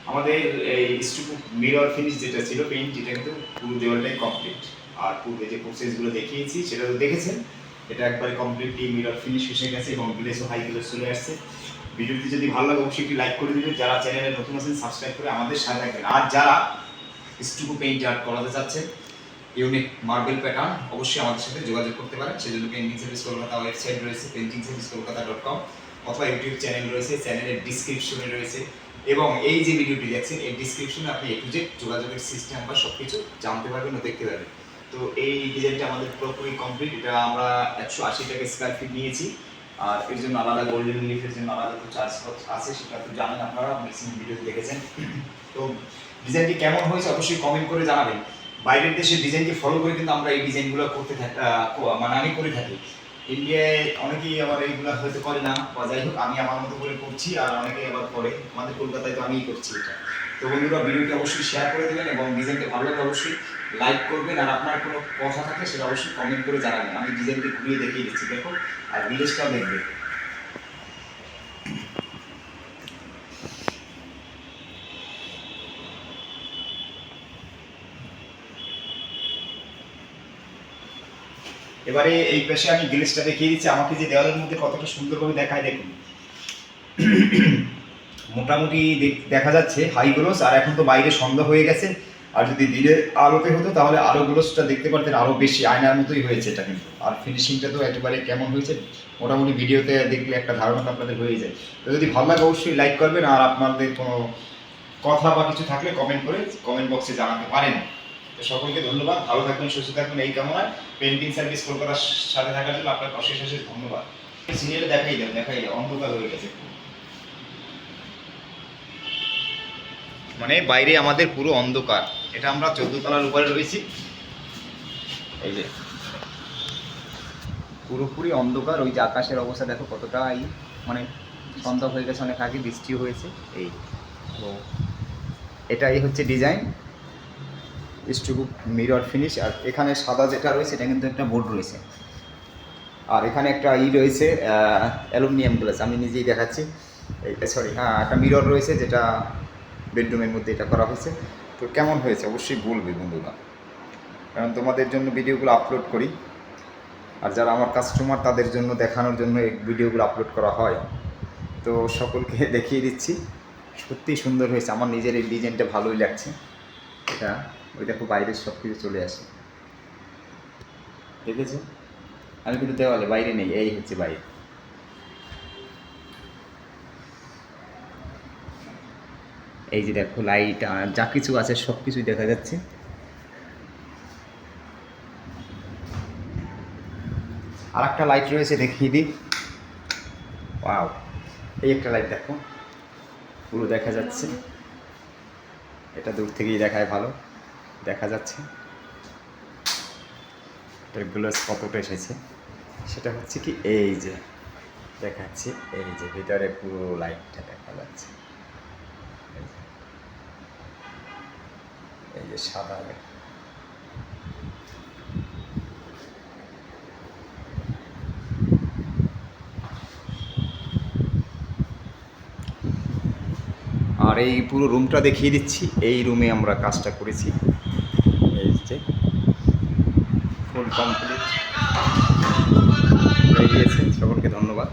আমাদের এই স্টুকু mirror finish যেটা ছিল পেইন্ট, যেটা কিন্তু পুরো দেওয়ালটাই কমপ্লিট। আর পূর্বে যে প্রসেসগুলো দেখিয়েছি সেটা তো দেখেছেন, এটা একবারে কমপ্লিটলি মিরর ফিনিশ এসে গেছে এবং গ্লেসও হাই গ্লেস চলে আসছে। ভিডিওটি যদি ভালো লাগে অবশ্যই একটি লাইক করে দিবেন, যারা চ্যানেলে নতুন আছেন সাবস্ক্রাইব করে আমাদের সাথে থাকবেন। আর যারা স্টুকু পেইন্ট আর্ট করাতে চাচ্ছেন ইউনিক মার্বেল প্যাটার্ন, অবশ্যই আমাদের সাথে যোগাযোগ করতে পারেন। সেজন্য পেইন্টিং সার্ভিস কলকাতা ওয়েবসাইট রয়েছে paintingservicekolkata.com, অথবা ইউটিউব চ্যানেল রয়েছে, চ্যানেলের ডিসক্রিপশনে রয়েছে। এবং এই যে ভিডিওটি দেখছেন এই ডিসক্রিপশনে আপনি এ টু জেড যোগাযোগের সিস্টেম বা সব কিছু জানতে পারবেন ও দেখতে পারবেন। তো এই ডিজাইনটা আমাদের পুরোপুরি কমপ্লিট। এটা আমরা 180 টাকা স্কোয়ার ফিট নিয়েছি। আর এর জন্য আলাদা গোল্ডেন লিফের জন্য আলাদা চার্জ আছে, সেটা তো জানেন আপনারা, ম্যাক্সিমাম ভিডিও দেখেছেন। তো ডিজাইনটি কেমন হয়েছে অবশ্যই কমেন্ট করে জানাবেন। বাইরের দেশের ডিজাইনকে ফলো করে কিন্তু আমরা এই ডিজাইনগুলো করতে থাকি, মানে আমি করে থাকি। ইন্ডিয়ায় অনেকেই আবার এইগুলো হয়তো করে না, বা যাই হোক আমি আমার মতো করে করছি, আর অনেকেই আবার করে। আমাদের কলকাতায় তো আমিই করছি এটা। তো বন্ধুরা ভিডিওটি অবশ্যই শেয়ার করে দেবেন এবং ডিজাইনটি ভালো লাগলে অবশ্যই লাইক করবেন। আর আপনার কোনো কথা থাকলে সেটা অবশ্যই কমেন্ট করে জানাবেন। আমি ডিজাইনটি ঘুরিয়ে দেখিয়ে দিচ্ছি, দেখো, আর ভিলেজটাও দেখবে। এবারে এই পাশে আমি গ্লেসটা দেখিয়ে দিচ্ছি, আমাকে যে দেওয়ালের মধ্যে কতটা সুন্দরভাবে দেখায় দেখুন। মোটামুটি দেখা যাচ্ছে হাই গ্লোস। আর এখন তো বাইরে সন্ধ্যা হয়ে গেছে, আর যদি দিনের আলোতে হতো তাহলে আরও গ্লোসটা দেখতে পারতেন, আরও বেশি আয়নার মতোই হয়েছে এটা কিন্তু। আর ফিনিশিংটা তো একেবারে কেমন হয়েছে মোটামুটি ভিডিওতে দেখলে একটা ধারণা আপনাদের হয়ে যায়। তো যদি ভালো লাগে অবশ্যই লাইক করবেন, আর আপনাদের কোনো কথা বা কিছু থাকলে কমেন্ট করে কমেন্ট বক্সে জানাতে পারেন। তো সকলকে ধন্যবাদ, ভালো থাকবেন, সুস্থ থাকবেন, এই কামনায়। পেন্টিং সার্ভিস কলকাতার সাথে থাকার জন্য আপনার অশেষ অশেষ ধন্যবাদ। সিরিয়ালে দেখাই দাও অন্ধকার হয়ে গেছে, মানে বাইরে আমাদের পুরো অন্ধকার। এটা আমরা 14 তলার উপরে রয়েছি, এই যে পুরোপুরি অন্ধকার। ওই যে আকাশের অবস্থা দেখো কতটা, মানে সন্ধ্যা হয়ে গেছে, অনেক আগে বৃষ্টি হয়েছে। এই তো এটাই হচ্ছে ডিজাইন স্টুকু মিরর ফিনিশ। আর এখানে সাদা যেটা রয়েছে এটা কিন্তু একটা বোর্ড রয়েছে, আর এখানে একটা রয়েছে অ্যালুমিনিয়াম গ্লাস, আমি নিজেই দেখাচ্ছি। সরি, হ্যাঁ, একটা মিরর রয়েছে যেটা বেডরুমের মধ্যে এটা করা হয়েছে। তো কেমন হয়েছে অবশ্যই বলবে বন্ধুরা, কারণ তোমাদের জন্য ভিডিওগুলো আপলোড করি। আর যারা আমার কাস্টমার তাদের জন্য দেখানোর জন্য এই ভিডিওগুলো আপলোড করা হয়। তো সকলকে দেখিয়ে দিচ্ছি, সত্যিই সুন্দর হয়েছে। আমার নিজের এই ডিজাইনটা ভালোই লাগছে। এটা ওই দেখো বাইরের সব কিছু চলে আসে, দেখেছো? আমি কিন্তু দেওয়ালে বাইরে নেই, এই হচ্ছে বাইরে। এই যে দেখো লাইট যা কিছু আছে সব কিছুই দেখা যাচ্ছে। আর একটা লাইট রয়েছে দেখিয়ে দিই। ওয়াও, এই একটা লাইট দেখো, পুরো দেখা যাচ্ছে। এটা দূর থেকেই দেখায়, ভালো দেখা যাচ্ছে। এটার গ্লাস কতটা এসেছে সেটা হচ্ছে কি, এই যে দেখাচ্ছি, এই যে ভিতরে পুরো লাইটটা দেখা যাচ্ছে। এই যে সাদা লাইট, আর এই পুরো রুমটা দেখিয়ে দিচ্ছি। এই রুমে আমরা কাজটা করেছি, এই যে ফুল কমপ্লিট হয়ে গিয়েছে। সকলকে ধন্যবাদ।